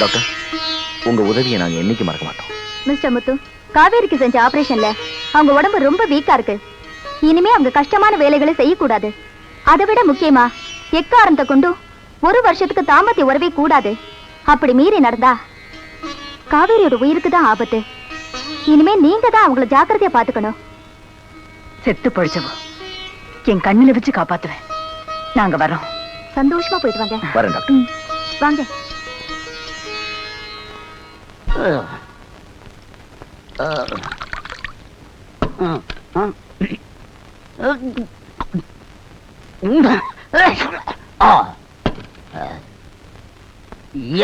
Doctor, உங்க உதவியை நாங்க என்னைக்கு மறக்க மாட்டோம். மிஸ்டர் முத்து, காவேரிக்கு செஞ்ச ஆபரேஷன்ல அவங்க உடம்பு ரொம்ப வீக்கா இருக்கு. இனிமே அவங்க கஷ்டமான வேலைகளை செய்யக்கூடாது. அதை விட முக்கியமா எக்காரணத்தை கொண்டு 1 வருஷத்துக்கு தாம்பத்திய உறவே கூடாது. அப்படி மீறி நடந்தா காவேரியோட உயிருக்கு தான் ஆபத்து. இனிமே நீங்க தான் அவங்கள ஜாக்கிரதையா பாத்துக்கணும். செத்து பழிச்சவோ என் கண்ணுல வச்சு காப்பாத்துவேன். நாங்க வரோம். சந்தோஷமா போயிட்டு வாங்க. வரேன் டாக்டர். வாங்க.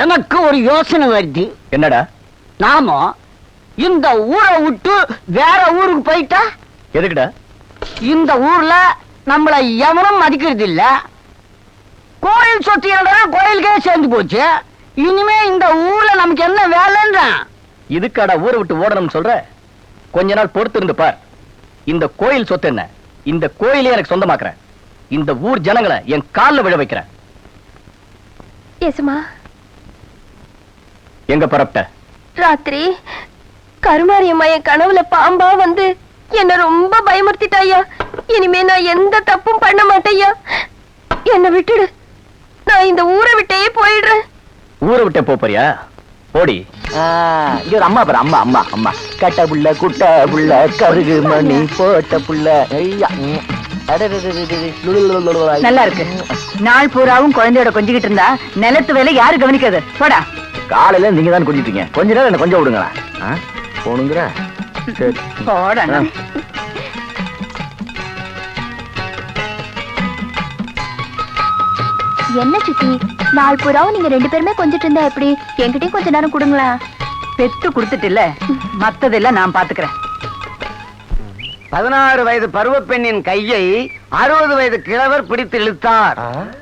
எனக்கு ஒரு யோசனை வருது. என்னடா? நாம இந்த ஊரை விட்டு வேற ஊருக்கு போயிட்டா? எதுக்குடா? இந்த ஊர்ல நம்மள எவனும் மதிக்கிறது இல்ல. கோயில் சொத்து கோயிலுக்கே சேர்ந்து போச்சு. இனிமே இந்த ஊர்ல நமக்கு என்ன வேலைன்ற? இதுக்காடா ஊரை விட்டு ஓடணும்னு சொல்ற? கொஞ்ச நாள் பொறுத்து இருந்து பார். இந்த கோயில் சொத்து என்ன, இந்த கோயிலே எனக்கு சொந்தமாக்குறேன். இந்த ஊர் ஜனங்களை என் கால்ல விழ வைக்கிறேன். ஏசுமா, எங்க பரப்ட? ராத்திரி கருமாரியம்மா என் கனவுல பாம்பா வந்து என்ன ரொம்ப பயமுறுத்திட்டாயா. இனிமே நான் எந்த தப்பும் பண்ண மாட்டேயா. என்ன விட்டுடு. நான் இந்த ஊரை விட்டே போயிடுறேன். ஊரை விட்டே போறியா? போடி. இங்க ஒரு அம்மா பாரு. அம்மா அம்மா அம்மா கட்ட புள்ள குட்ட புள்ள கருகு மணி போட்ட புள்ள. நல்லா இருக்கு. நாள் பூராவும் குழந்தையோட கொஞ்சிக்கிட்டு இருந்தா நிலத்து வேலை யாரு கவனிக்கிறது? போடா. காலையில நீங்க தான் கொஞ்சிட்டீங்க. கொஞ்ச நேரம் என்ன கொஞ்சம் விடுங்களா? போனுங்கிற போடா. என்ன சித்தி, நாள் பூராவும் நீங்க 2 பேருமே கொஞ்சிட்டு இருந்தா எப்படி? என்கிட்டயும் கொஞ்ச நேரம் கொடுங்களா. பெத்து கொடுத்துட்டு இல்ல, மத்ததெல்லாம் நான் பாத்துக்கிறேன். 16 வயது பருவ பெண்ணின் கையை 60 வயது கிழவர் பிடித்து இழுத்தார்.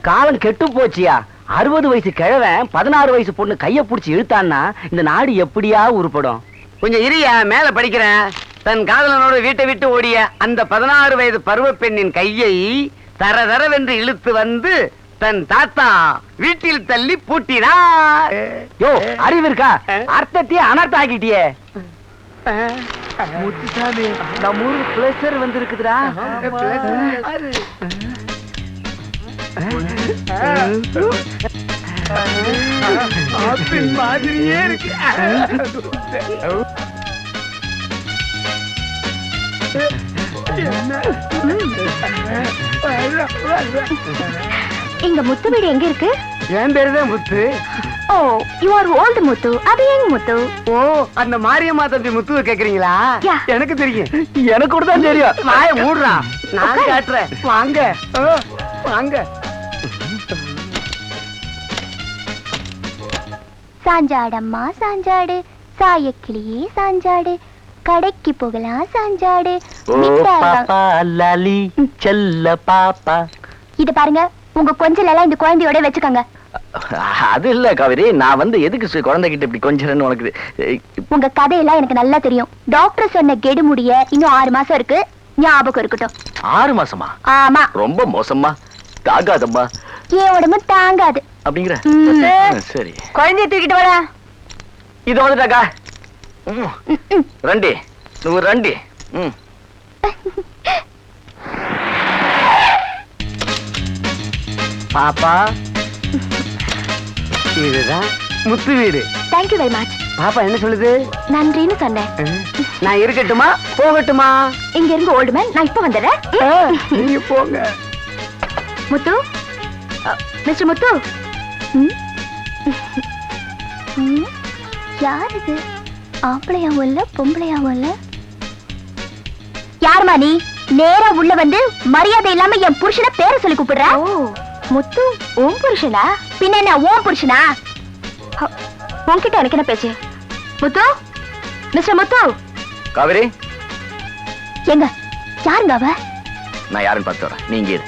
காலம் கெட்டு போச்சியா. 60 வயசு கிழவன் 16 வயசு பொண்ணு கைய புடிச்சு இழுத்தான்னா இந்த நாடு எப்படியா உருப்படும்? கொஞ்சம் இரியா, மேல படிக்கிறேன். தன் காதலனோடு வீட்டை விட்டு ஓடிய அந்த 16 வயது பருவ பெண்ணின் கையை தர தரவென்று இழுத்து வந்து தன் தாத்தா வீட்டில் தள்ளி பூட்டினார். யோ, அறிவு இருக்கா? அர்த்தத்தையே அனர்த்தம் ஆக்கிட்டியே. முத்துசாமி, நம்ம ஊருக்கு பிளேசர் வந்திருக்குதுடா. மாதிரியே இருக்கு. இங்க முத்து வீடு எங்க இருக்கு? என் பேருதான் முத்து. ஓ, யூ ஆர் ஓல்ட் முத்து. அது எங்க முத்து? ஓ, அந்த மாரியம்மா தம்பி முத்துவை கேக்குறீங்களா? எனக்கு தெரியும். எனக்கு கூட தான் தெரியும். வாய மூடுறா, நான் காட்டுறேன். வாங்க வாங்க. சாஞ்சாடம்மா சாஞ்சாடு, சாயக்கிளியே சாஞ்சாடு, கடைக்கு போகலாம் சாஞ்சாடு. செல்ல பாப்பா. இது பாருங்க, உங்க கொஞ்சல் எல்லாம் இந்த குழந்தையோட வச்சுக்கோங்க. அது இல்ல காவேரி, நான் வந்து எதுக்கு குழந்தைகிட்ட இப்படி கொஞ்சறேன்னு உனக்கு? உங்க கதையெல்லாம் எனக்கு நல்லா தெரியும். டாக்டர் சொன்ன கெடு முடிய இன்னும் 6 மாசம் இருக்கு. ஞாபகம் இருக்கட்டும். 6 மாசமா? ஆமா. ரொம்ப மோசமா. தாங்காதம்மா. ஏன் உடம்பு தாங்காது அப்படிங்கிற? சரி, குழந்தைய தூக்கிட்டு வரா. இது வந்துட்டாக்கா. ரண்டி, నువ్వు రండి. பாப்பா, இதுதான் முத்து வீடு. Thank you very much. பாப்பா என்ன சொல்லுது? நன்றின்னு சொன்னேன். நான் இருக்கட்டுமா போகட்டுமா? இங்க இருந்து ஓல்டு மேன், நான் இப்ப வந்துடுறேன். நீங்க போங்க. முத்து, மிஸ்டர் முத்து. யார் இது? ஆம்பளையாவும் இல்ல பொம்பளையாவும் இல்ல. யாருமா நீ? நேரா உள்ள வந்து மரியாதை இல்லாம என் புருஷனை பேரை சொல்லி கூப்பிடுற. முத்து உன் புருஷனா? பின்ன என்ன உன் புருஷனா? உன்கிட்ட எனக்கு என்ன பேச்சு? முத்து, மிஸ்டர் முத்து. காவேரி, எங்க யாருங்க அவ? நான் யாருன்னு பார்த்து வரேன். நீங்க இரு.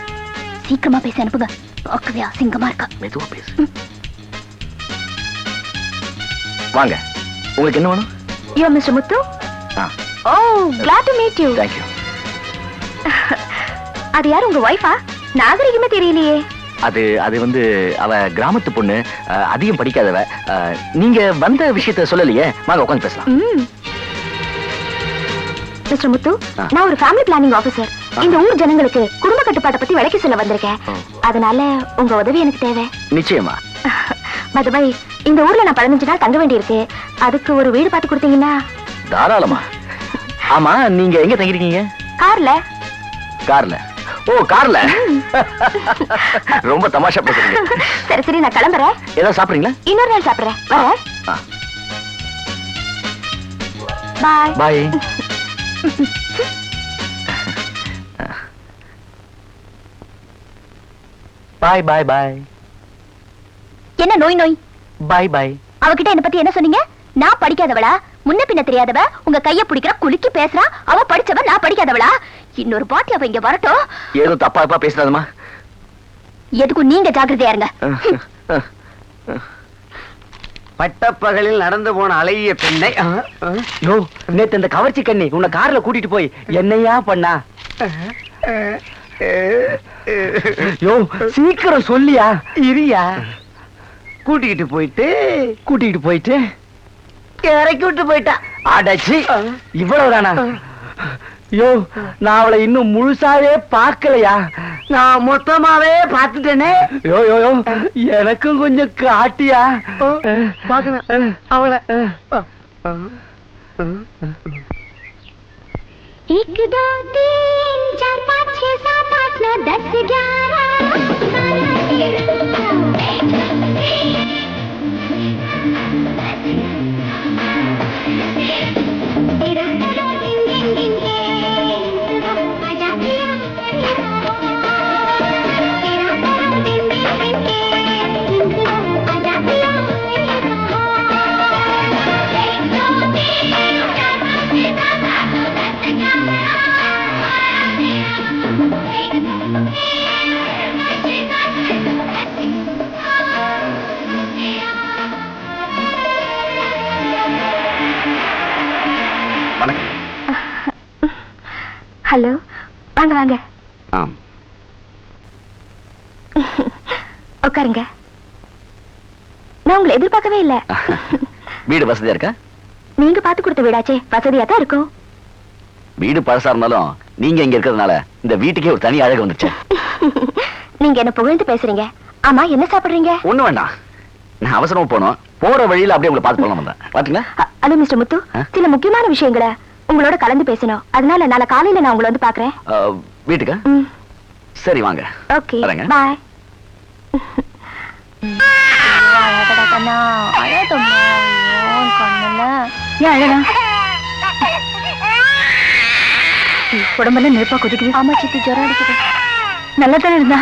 சீக்கிரமா பேச அனுப்புங்க. பார்க்கவே அசிங்கமா இருக்கா. மெதுவா பேசு. வாங்க, உங்களுக்கு என்ன வேணும்? Yo mister Muthu. Oh, glad to meet you. Thank you. அது யார், உங்க வைஃபா? நாகரிகமே தெரியலையே. அது அது வந்து அவ கிராமத்து பொண்ணு, அதிகம் படிக்காதவ. நீங்க வந்த விஷயத்த சொல்லலையே, வாங்க உட்காந்து பேசலாம். மிஸ்டர் முத்து, நான் ஒரு ஃபேமிலி பிளானிங் ஆபீசர். இந்த ஊர் ஜனங்களுக்கு குடும்ப கட்டுப்பாட்டை பத்தி விளக்கி சொல்ல வந்திருக்கேன். அதனால உங்க உதவி எனக்கு தேவை. நிச்சயமா. மதுபாய், இந்த ஊர்ல நான் 15 நாள் தங்க வேண்டியிருக்கு. அதுக்கு ஒரு வீடு பார்த்து கொடுத்தீங்கன்னா? தாராளமா. ஆமா, நீங்க எங்க தங்கிருக்கீங்க? கார்ல. கார்ல? ஓ, கார்ல. ரொம்ப தமாஷா பேசுறீங்க. சரி சரி, நான் கிளம்புறேன். ஏதாவது சாப்பிடுறீங்களா? இன்னொரு நாள் சாப்பிடுறேன். வரேன். பாய் பாய். பாய் பாய் பாய். என்ன நோய் நோய்? பாய் பாய். அவகிட்ட என்ன பத்தி என்ன சொன்னீங்க? நான் படிக்காதவளா? முன்ன பின்ன தெரியாதவ உங்க கைய பிடிக்கிற, குலுக்கி பேசுறா. அவ படிச்சவ, நான் படிக்காதவளா? இன்னொரு பாட்டி அவ இங்க வரட்டும். ஏதோ தப்பா பேசுறாதமா. எதுக்கும் நீங்க ஜாக்கிரதையா இருங்க. பட்டப்பகலில் நடந்து போன அழகிய பெண்ணை நேத்து இந்த கவர்ச்சி கண்ணி உன்னை கார்ல கூட்டிட்டு போய் என்னையா பண்ணா? யோ, சீக்கிரம் சொல்லியா. இரியா. கூட்டிக்கிட்டு போயிட்டு இறக்கி விட்டு போயிட்டா. அடச்சி, இவ்வளவுதானா? யோ, நான் அவளை இன்னும் முழுசாவே பார்க்கலையா? நான் மொத்தமாவே பார்த்துட்டேனே. யோ யோ யோ, எனக்கும் கொஞ்சம் காட்டியா? பாக்கணும் அவளை. एक दो तीन चार पाँच छः सात आठ नौ 10 ஹலோ, வாங்க வாங்க. உட்காருங்க. நான் உங்களை எதிர்பார்க்கவே இல்ல. வீடு வசதியா இருக்கா? நீங்க பார்த்து கொடுத்த வீடாச்சே, வசதியா தான் இருக்கும். வீடு பழசா இருந்தாலும் நீங்க இங்க இருக்கிறதுனால இந்த வீட்டுக்கே ஒரு தனி அழகு வந்துச்சு. நீங்க என்ன புகழ்ந்து பேசுறீங்க. ஆமா, என்ன சாப்பிடுறீங்க? ஒண்ணு வேண்டாம், நான் அவசரமா போனோம். போற வழியில அப்படியே உங்களை பார்த்து போலாம் வந்தேன். பாத்தீங்களா? ஹலோ மிஸ்டர் முத்து, சில முக்கியமான விஷயங்களை உங்களோட கலந்து பேசணும். அதனால நாளை காலையில நான் உங்களை வந்து பாக்குறேன். வீட்டுக்கு? சரி, வாங்க. ஓகே, வரேங்க. பாய். உடம்பெல்லாம் நெருப்பா கொதிக்குது. ஆமா சித்தி, ஜுரம் அடிக்குது. நல்லா தானே இருந்தா?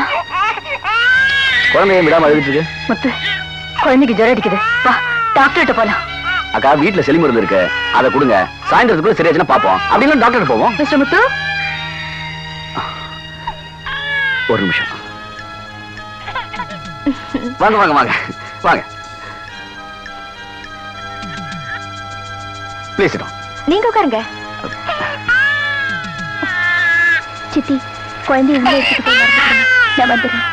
குழந்தைய விடாம அழுதுட்டு இருக்கு. முத்து, குழந்தைக்கு ஜுரம் அடிக்குது. வா, டாக்டர்கிட்ட போலாம். அக்கா, வீட்டுல செலி மருந்து இருக்கு, அதை கொடுங்க. சாயந்தரத்துக்குள்ள சரியாச்சுன்னா பாப்போம். அப்படின்னு டாக்டர் போவோம். மிஸ்டர் முத்து, ஒரு நிமிஷம். வாங்க வாங்க வாங்க வாங்க. பேசிட்டோம். நீங்க உட்காருங்க. சித்தி, குழந்தைய உள்ள எடுத்துட்டு போய் மறந்துடுங்க. நான் வந்துடுறேன்.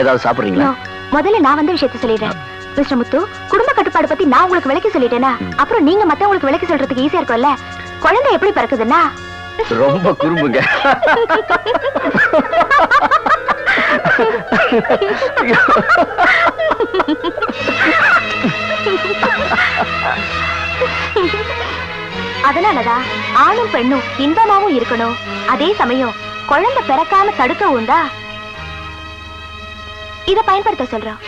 ஏதாவது சாப்பிடுறீங்களா? முதல்ல நான் வந்த விஷயத்த சொல்லிடுறேன். மிஸ்டர் முத்து, குடும்ப கட்டுப்பாடு பத்தி நான் உங்களுக்கு விளக்கி சொல்லிட்டேனா, அப்புறம் நீங்க மத்தவங்களுக்கு விளக்கி சொல்றதுக்கு ஈஸியா இருக்கும்ல. குழந்தை எப்படி பிறக்குதுன்னா? ரொம்ப குறும்புங்க. அதனாலதான் ஆணும் பெண்ணும் இன்பமாவும் இருக்கணும். அதே சமயம் குழந்தை பிறக்காம தடுக்கவும் தான் இத பயன்படுத்த சொல்றோம்.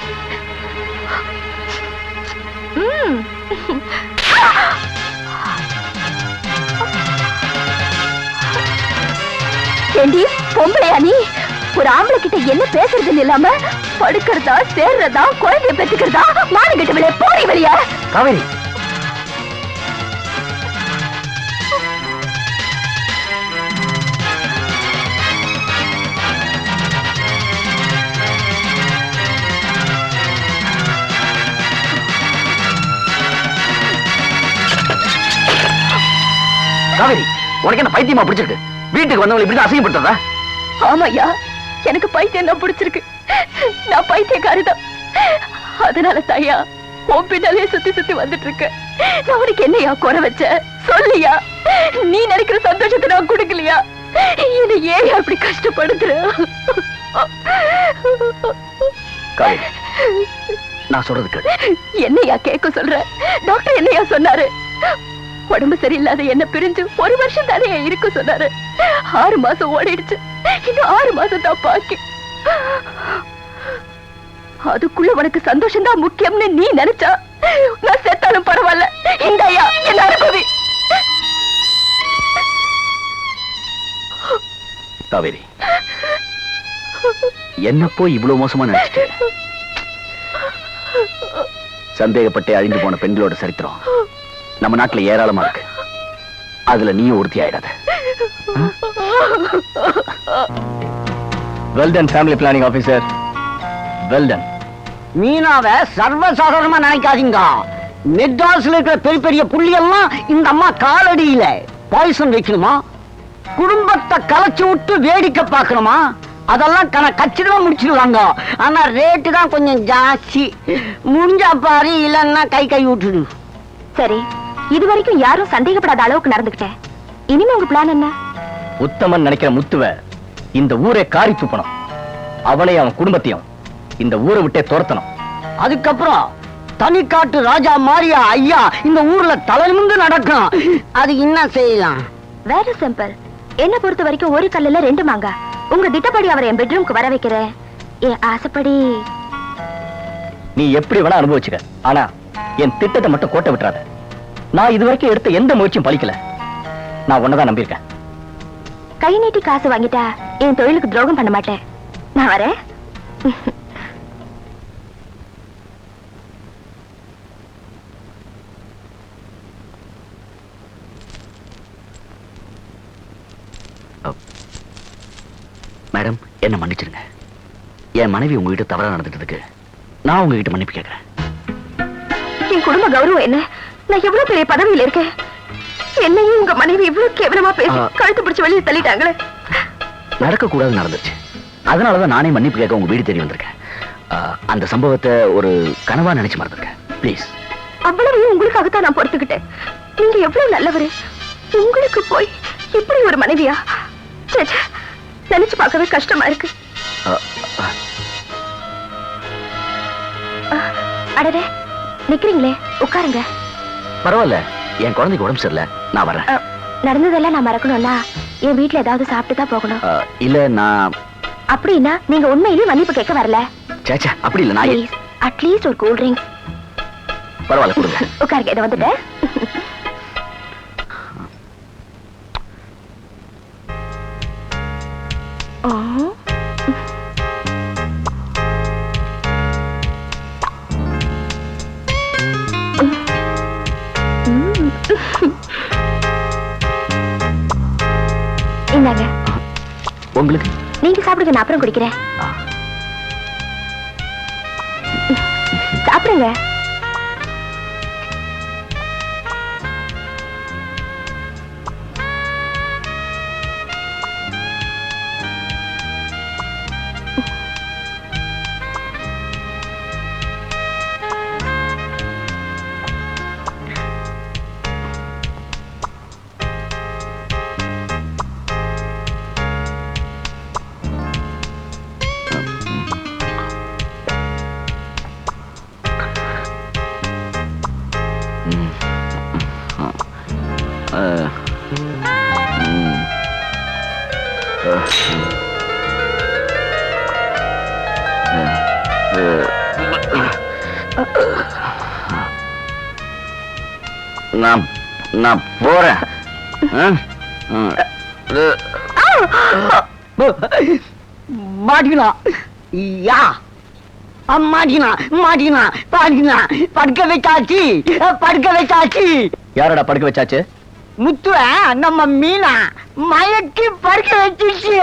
ஏண்டி பொம்பளையா நீ? ஒரு ஆம்பளை கிட்ட என்ன பேசுறதுன்னு இல்லாம படுக்கிறதா, சேர்றதா, குழந்தைய பெற்றுக்கிறதா, மானங்கிட்ட வெளியே போறி வெளியே. காவேரி, காவேரி, உனக்கு என்ன பைத்தியமா பிடிச்சிருக்கு? வீட்டுக்கு வந்தவங்களை இப்படி அசிங்கப்படுத்துறதா? ஆமாய்யா, எனக்கு பைத்தியம் தான் பிடிச்சிருக்கு. நான் பைத்தியக்காரிதான். அதனால தாயா உன் பின்னாலே சுத்தி சுத்தி வந்துட்டு இருக்க. நான் உனக்கு என்னையா குறை வச்ச சொல்லியா? நீ நினைக்கிற சந்தோஷத்தை நான் கொடுக்கலையா? என்னை ஏன் அப்படி கஷ்டப்படுத்துற? காவேரி, நான் சொல்றது கேளு. என்னையா கேட்க சொல்ற? டாக்டர் என்னையா சொன்னாரு? உடம்பு சரியில்லாத என்ன பிரிஞ்சு 1 வருஷம் தானே இருக்க சொன்னாரு. 6 மாசம் ஓடிடுச்சு. இன்னும் 6 மாசம் தான் பாக்கி. அதுக்குள்ள உனக்கு சந்தோஷம் தான் முக்கியம்னு நீ நினைச்சா நான் செத்தாலும் பரவாயில்ல. இந்தாயா என்ன அனுபவி. காவேரி, என்ன போய் இவ்வளவு மோசமா நினைச்சிட்டு? சந்தேகப்பட்டு அழிஞ்சு போன பெண்களோட சரித்திரம் நம்ம நாட்டுல ஏராளமா இருக்கு. அதுல நீயும் உறுதி ஆயிடாத. Well done family planning officer, well done. மீனாவை சர்வசாதாரணமா நினைக்காதீங்க. மெட்ராஸ்ல இருக்கிற பெரிய பெரிய புள்ளியெல்லாம் இந்த அம்மா காலடியில பாய்சன் வைக்கணுமா, குடும்பத்தை கலைச்சு விட்டு வேடிக்கை பார்க்கணுமா, அதெல்லாம் கச்சிதமா முடிச்சிடுவாங்க. ஆனா ரேட்டு தான் கொஞ்சம் ஜாஸ்தி. முடிஞ்சா பாரு, இல்லன்னா கை விட்டுடு. சரி, இது வரைக்கும் யாரும் சந்தேகப்படாத அளவுக்கு நடந்துக்கிட்டேன். இனிமே உங்க பிளான் என்ன? உத்தமன் நினைக்கிற முத்துவ இந்த ஊரை காரி துப்பணும். அவனை அவன் குடும்பத்தையும் இந்த ஊரை விட்டே துரத்தணும். அதுக்கப்புறம் தனிக்காட்டு ராஜா மாரியா ஐயா இந்த ஊர்ல தலைமுந்து நடக்கும். அது என்ன செய்யலாம்? வேற சிம்பிள். என்ன பொறுத்த வரைக்கும் ஒரு கல்லுல 2 மாங்கா. உங்க திட்டப்படி அவரை என் பெட்ரூம்க்கு வர வைக்கிறேன். என் ஆசைப்படி நீ எப்படி வேணா அனுபவிச்சுக்க. ஆனா என் திட்டத்தை மட்டும் கோட்டை விட்டுறாத. நான் இதுவரைக்கும் எடுத்த எந்த முயற்சியும் பலிக்கல. நான் உன்னதான் நம்பியிருக்கேன். கை நீட்டி காசு வாங்கிட்டா என் தொழிலுக்கு துரோகம் பண்ண மாட்டேன். நான் வரேன். மேடம், என்ன மன்னிச்சிருங்க. என் மனைவி உங்ககிட்ட தவறா நடந்துட்டதுக்கு நான் உங்ககிட்ட மன்னிப்பு கேட்கிறேன். என் குடும்ப கௌரவம் என்ன? நான் எவ்வளவு பெரிய பதவியில இருக்கேன். என்னையும் உங்க மனைவி இவ்வளவு கேவலமா பேசி கழுத்து பிடிச்சு வெளியே தள்ளிட்டாங்களே. நடக்க கூடாது நடந்துச்சு. அதனாலதான் நானே மன்னிப்பு கேட்க உங்க வீடு தேடி வந்திருக்கேன். அந்த சம்பவத்தை ஒரு கனவா நினைச்சு மறந்துருக்கேன். ப்ளீஸ். அவ்வளவு உங்களுக்காகத்தான் நான் பொறுத்துக்கிட்டேன். நீங்க எவ்வளவு நல்லவரு. உங்களுக்கு போய் இப்படி ஒரு மனைவியா? நினைச்சு பார்க்கவே கஷ்டமா இருக்கு. அடடே, நிக்கிறீங்களே, உட்காருங்க. பரவாயில்ல, என் குழந்தைக்கு உடம்பு சரியில்லை, நான் வரேன். நடந்ததெல்லாம் நான் மறக்கணும்னா என் வீட்டுல ஏதாவது சாப்பிட்டு தான் போகணும். இல்ல நான் அப்படின்னா நீங்க உண்மையிலேயே மன்னிப்பு கேட்க வரல? சேச்சா, அப்படி இல்ல. நான் அட்லீஸ்ட் ஒரு கூல் ட்ரிங்க்ஸ். பரவாயில்ல, கொடுங்க. உட்காருங்க, இதை வந்துட்டேன். இந்தாங்க. உங்களுக்கு? நீங்க சாப்பிடுங்க, நான் அப்புறம் குடிக்கிறேன். சாப்பிடுங்க. நான் போறேன். மாட்டிக்கலாம். யா மாட்டிக்கலாம். படுக்க வச்சாச்சு. யாரடா படுக்க வச்சாச்சு? முத்துவ நம்ம மீனா மயக்கி படுக்க வச்சிருச்சு.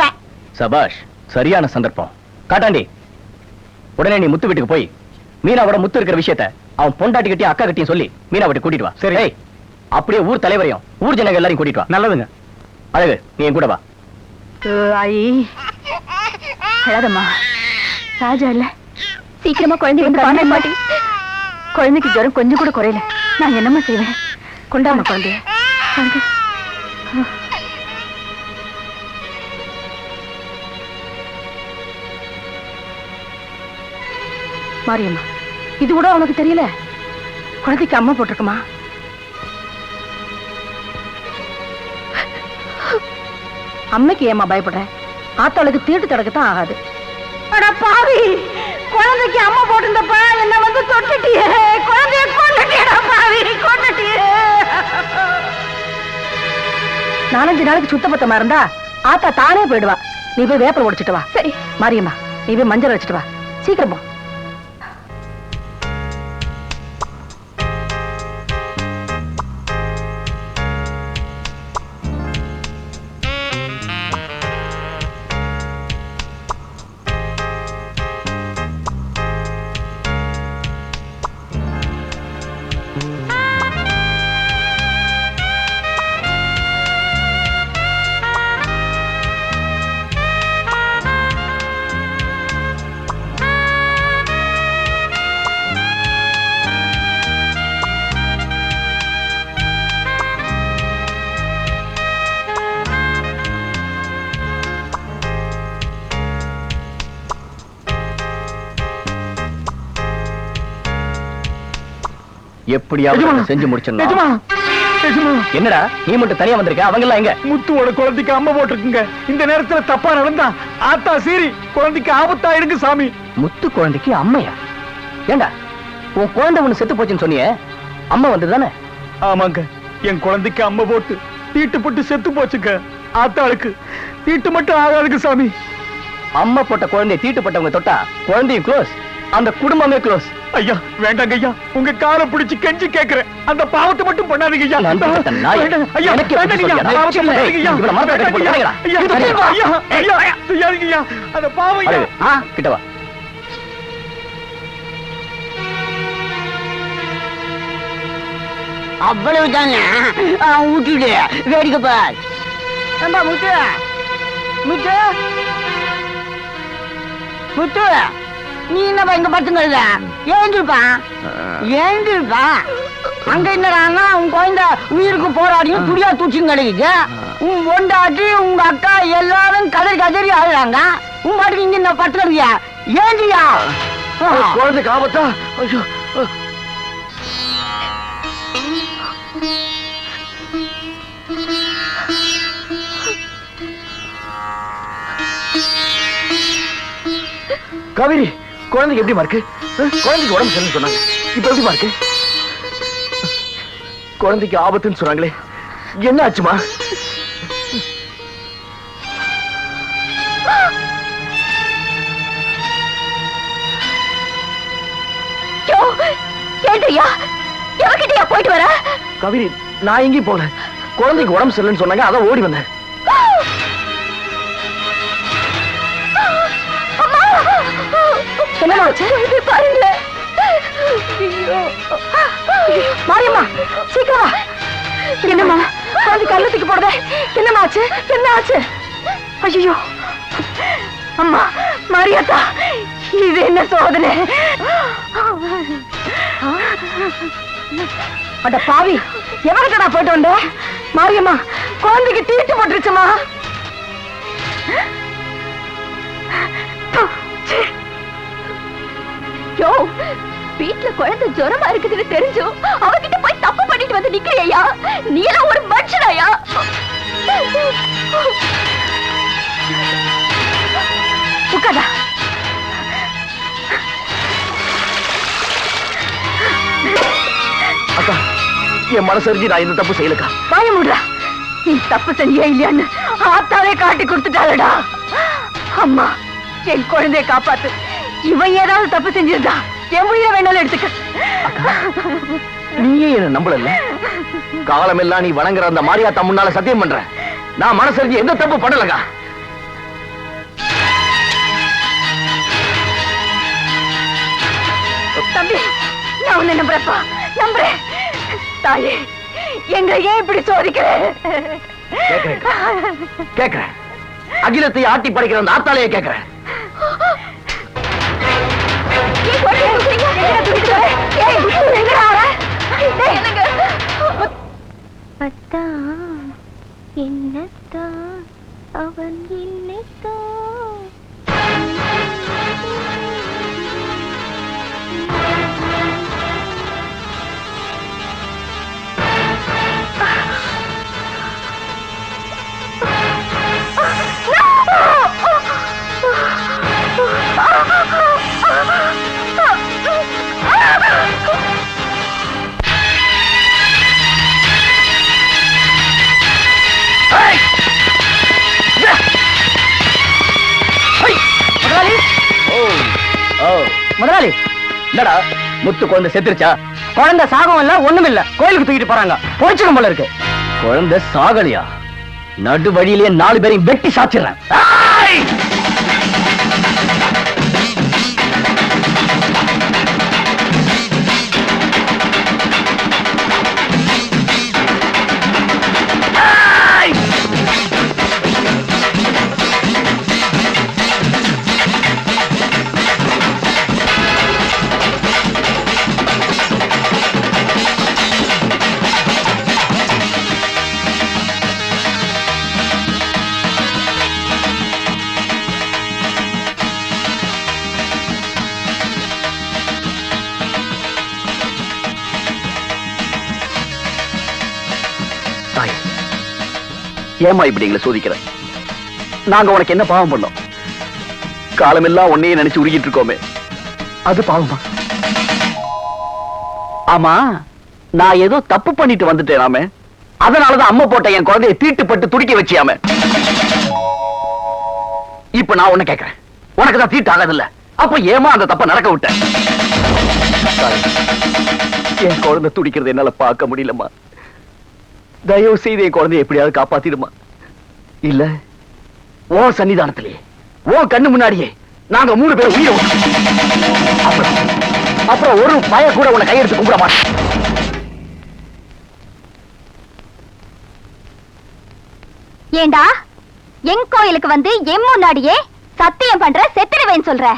சபாஷ், சரியான சந்தர்ப்பம். காட்டாண்டி, உடனே நீ முத்து வீட்டுக்கு போய் மீனாவோட முத்து இருக்கிற விஷயத்த அவன் பொண்டாட்டி கிட்டயும் அக்கா கிட்டயும் சொல்லி மீனா வீட்டுக்கு கூட்டிட்டு வா. சரி. அப்படியே ஊர் தலைவரையும் ஊர் ஜனங்க எல்லாரையும் கூட்டிட்டு வா. நல்லதுங்க. அழகு, நீ என் கூட வா. அழாதம்மா. ராஜா இல்ல, சீக்கிரமா குழந்தை வந்து பாருங்க பாட்டி. குழந்தைக்கு ஜுரம் கொஞ்சம் கூட குறையல. நான் என்னம்மா செய்வேன்? கொண்டாமா குழந்தைய. மாரியம்மா, இது கூட உனக்கு தெரியல? குழந்தைக்கு அம்மா போட்டிருக்குமா? அம்மைக்கு ஏமா பயப்படுற? ஆத்தாளுக்கு தீட்டு தடக்கத்தான் ஆகாது. அட பாவி, குழந்தைக்கு அம்மா போட்டிருந்தப்ப என்ன வந்து தொட்டுட்டியே, குழந்தைய கொண்டுட்டியடா பாவி, கொண்டுட்டியே. 4-5 நாளைக்கு சுத்தபத்தமா இருந்தா ஆத்தா தானே போயிடுவா. நீ போய் வேப்பல உடைச்சிட்டு வா. சரி. மாரியம்மா, நீ போய் மஞ்சள் வச்சுட்டு வா. சீக்கிரம் போ. எப்படியாவது செஞ்சு முடிச்சிடணும். என்னடா நீ மட்டும் தனியா வந்திருக்க? அவங்க எல்லாம் எங்க? முத்துவோட குழந்தைக்கு அம்மா போட்டிருக்குங்க. இந்த நேரத்துல தப்பா நடந்தா ஆத்தா சீரி குழந்தைக்கு ஆபத்தாயிடுங்க சாமி. முத்து குழந்தைக்கு அம்மையா? ஏண்டா உன் குழந்தை ஒண்ணு செத்து போச்சுன்னு சொன்னியே, அம்மா வந்ததுதானே? ஆமாங்க, என் குழந்தைக்கு அம்மா போட்டு தீட்டு போட்டு செத்து போச்சுங்க. ஆத்தாளுக்கு தீட்டு மட்டும் ஆகாதுங்க சாமி. அம்மா போட்ட குழந்தைய தீட்டுப்பட்டவங்க தொட்டா குழந்தையும் க்ளோஸ், அந்த குடும்பமே க்ளோஸ். ஐயா வேண்டாங்க ஐயா, உங்க காலை பிடிச்சு கெஞ்சி கேக்குறேன், அந்த பாவத்தை மட்டும் பண்ணாதீங்க ஐயா. நன்றி நாய். வேண்டாங்க ஐயா, எனக்கு வேண்டாங்க ஐயா, எப்படி பாவத்தை சொல்லியா? பண்ணாதீங்க ஐயா. இவனை மரத்தை கட்டி போட்டு இறங்குடா. ஐயா, ஐயா, ஐயா, ஐயா, செய்யாதீங்க ஐயா, அந்த பாவம் ஐயா. கிட்ட வா. அவ்வளவு தாங்க. ஊட்டிடு, வேடிக்கை பார். முத்து முத்து முத்து, நீ என்னப்பா இங்க படுத்துங்க? ஏந்திருப்பா, ஏந்திருப்பா. அங்க என்னடான்னா உன் குழந்தை உயிருக்கு போராடியும் துடியா தூச்சிங்க கிடைக்குது. உன் பொண்டாட்டி உங்க அக்கா எல்லாரும் கதறி கதறி ஆடுறாங்க. உன் பாட்டுக்கு இங்க என்ன படுத்துறியா? ஏந்திரியா? குழந்தைக்கு ஆபத்தா? ஐயோ, காவேரி, குழந்தைக்கு எப்படிமா இருக்கு? குழந்தைக்கு உடம்பு சரின்னு சொன்னாங்க, இப்ப எப்படிமா இருக்கு? குழந்தைக்கு ஆபத்துன்னு சொன்னாங்களே, என்ன ஆச்சுமா? கேட்டியா? எவகிட்டயா போயிட்டு வர? காவேரி, நான் எங்கேயும் போல. குழந்தைக்கு உடம்பு சரியில்லைன்னு சொன்னாங்க, அதான் ஓடி வந்தேன். பாருங்களேன். மாரியம்மா, சீக்கிரம் வா. என்னம்மா குழந்தை கள்ளத்துக்கு போடுதே? என்னம்மா ஆச்சு? என்ன ஆச்சு? ஐயோ அம்மா, மாரியாத்தா, இது என்ன சோதனை? அட பாவி, எவர்கிட்ட நான் போயிட்டு வந்தேன்? மாரியம்மா, குழந்தைக்கு தீட்டு போட்டுருச்சுமா. யோ, வீட்டுல குழந்தை ஜுரமா இருக்குதுன்னு தெரிஞ்சும் அவகிட்ட போய் தப்பு பண்ணிட்டு வந்து நிக்கிறியா? நீ எல்லாம் ஒரு மனுஷனாயா? உட்காதா. அக்கா, என் மனசறிஞ்சு நான் இந்த தப்பு செய்யலக்கா. வாய மூடுறா. நீ தப்பு செஞ்சியா இல்லையான்னு ஆத்தாவே காட்டி கொடுத்துட்டாளடா. அம்மா, என் குழந்தைய காப்பாத்து. இவன் ஏதாவது தப்பு செஞ்சிருந்தா என் உயிரை வேணாலும் எடுத்துக்க. நீயே என்ன நம்பல. காலமெல்லாம் நீ வணங்குற அந்த மாரியாத்தா முன்னால சத்தியம் பண்ற, நான் மனசறிஞ்சு எந்த தப்பு பண்ணலக்கா. தம்பி, நான் உன்னை நம்புறப்பா, நம்புறேன். தாயே, எங்க ஏன் இப்படி சோதிக்கிறேன்? கேக்குறேன், அகிலத்தை ஆட்டி படைக்கிற அந்த ஆத்தாலையே கேக்குறேன். அவன் என்னைக்கா முதலாளி என்னடா முத்து குழந்தை செத்துருச்சா? குழந்தை சாகம் இல்ல ஒண்ணும் இல்ல, கோயிலுக்கு தூக்கிட்டு போறாங்க. போயிச்சிடும் போல இருக்கு. குழந்தை சாகலியா? நடு வழியிலேயே 4 பேரையும் வெட்டி சாச்சிடுறேன். ஏமா இப்படி எங்களை சோதிக்கிற? நாங்க உனக்கு என்ன பாவம் பண்ணோம்? காலமெல்லாம் உன்னையே நினைச்சு உருகிட்டு இருக்கோமே, அது பாவமா? ஆமா, நான் ஏதோ தப்பு பண்ணிட்டு வந்துட்டேனாமே, அதனாலதான் அம்மா போட்ட என் குழந்தைய தீட்டுப்பட்டு துடிக்க வச்சியாம. இப்ப நான் உன்ன கேட்கிறேன், உனக்கு தான் தீட்டு ஆகாது இல்ல, அப்ப ஏமா அந்த தப்ப நடக்க விட்ட? என் குழந்தை துடிக்கிறது என்னால பார்க்க முடியலம்மா. தயவு செய்து என் குழந்தைய எப்படியாவது காப்பாத்திடுமா. இல்ல ஓ சன்னிதானத்திலே ஓ கண்ணு முன்னாடியே நாங்க 3 பேர் உயிரை அப்புறம் ஒரு பய கூட உன்னை கையெடுத்து கும்பிட மாட்டேன். ஏண்டா என் கோயிலுக்கு வந்து என் முன்னாடியே சத்தியம் பண்ற செத்துருவேன்னு சொல்ற?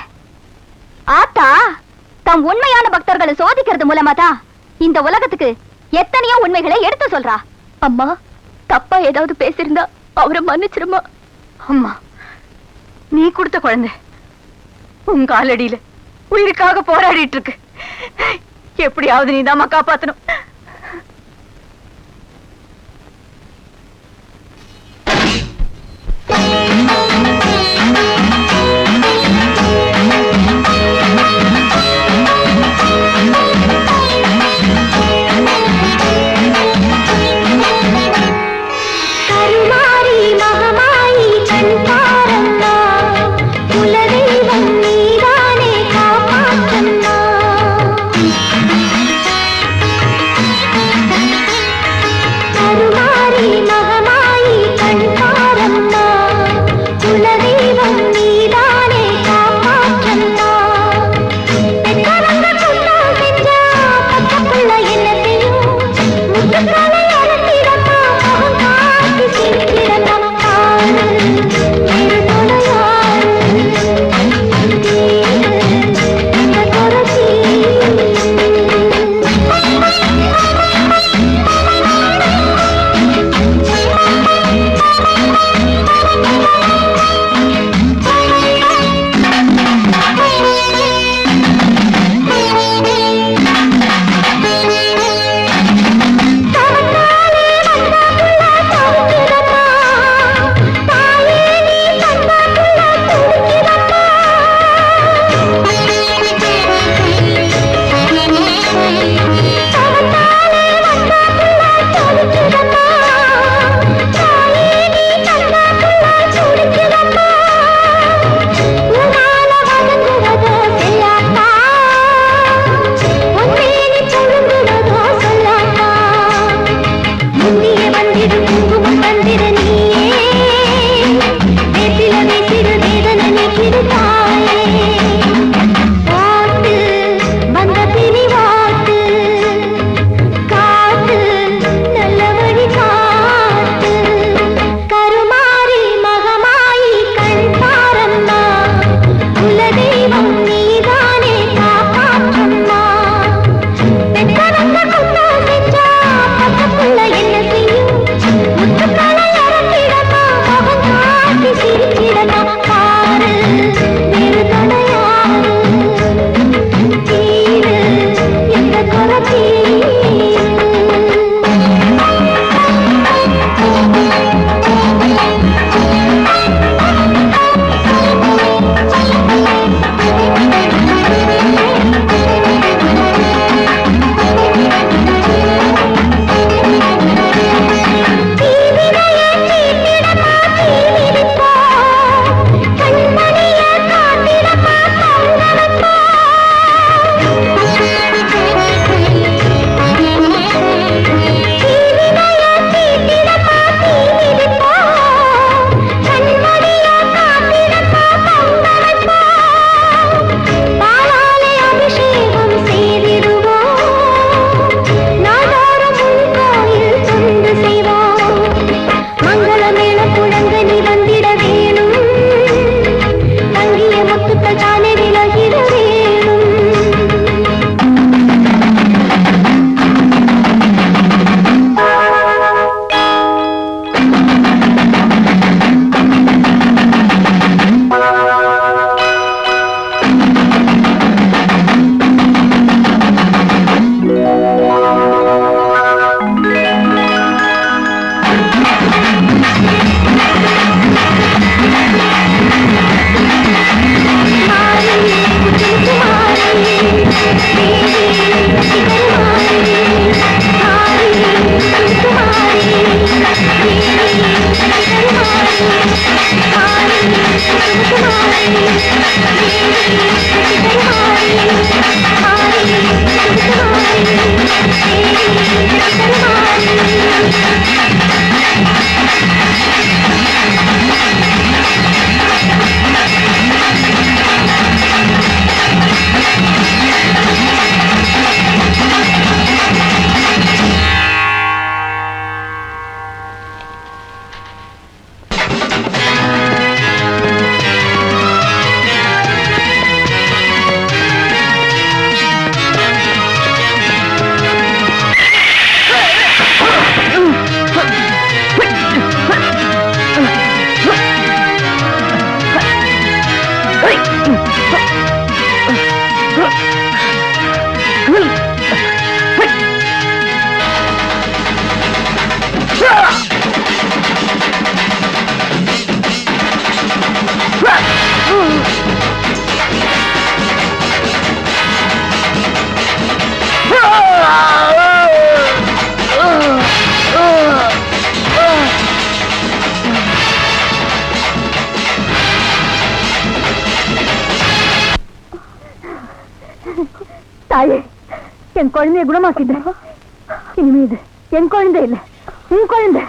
ஆத்தா தம் உண்மையான பக்தர்களை சோதிக்கிறது மூலமா தான் இந்த உலகத்துக்கு எத்தனையோ உண்மைகளை எடுத்து சொல்றா. அம்மா தப்பா ஏதாவது பேசியிருந்தா அவரை மன்னிச்சிருமா. அம்மா, நீ கொடுத்த குழந்தை உன் காலடியில உயிருக்காக போராடிட்டு இருக்கு. எப்படியாவது நீதாம்மா காப்பாத்தணும். தாயே, என் குழந்தைய குணமாக்கிட்ட. இனிமே இது என் குழந்தை இல்ல, உன் குழந்தை.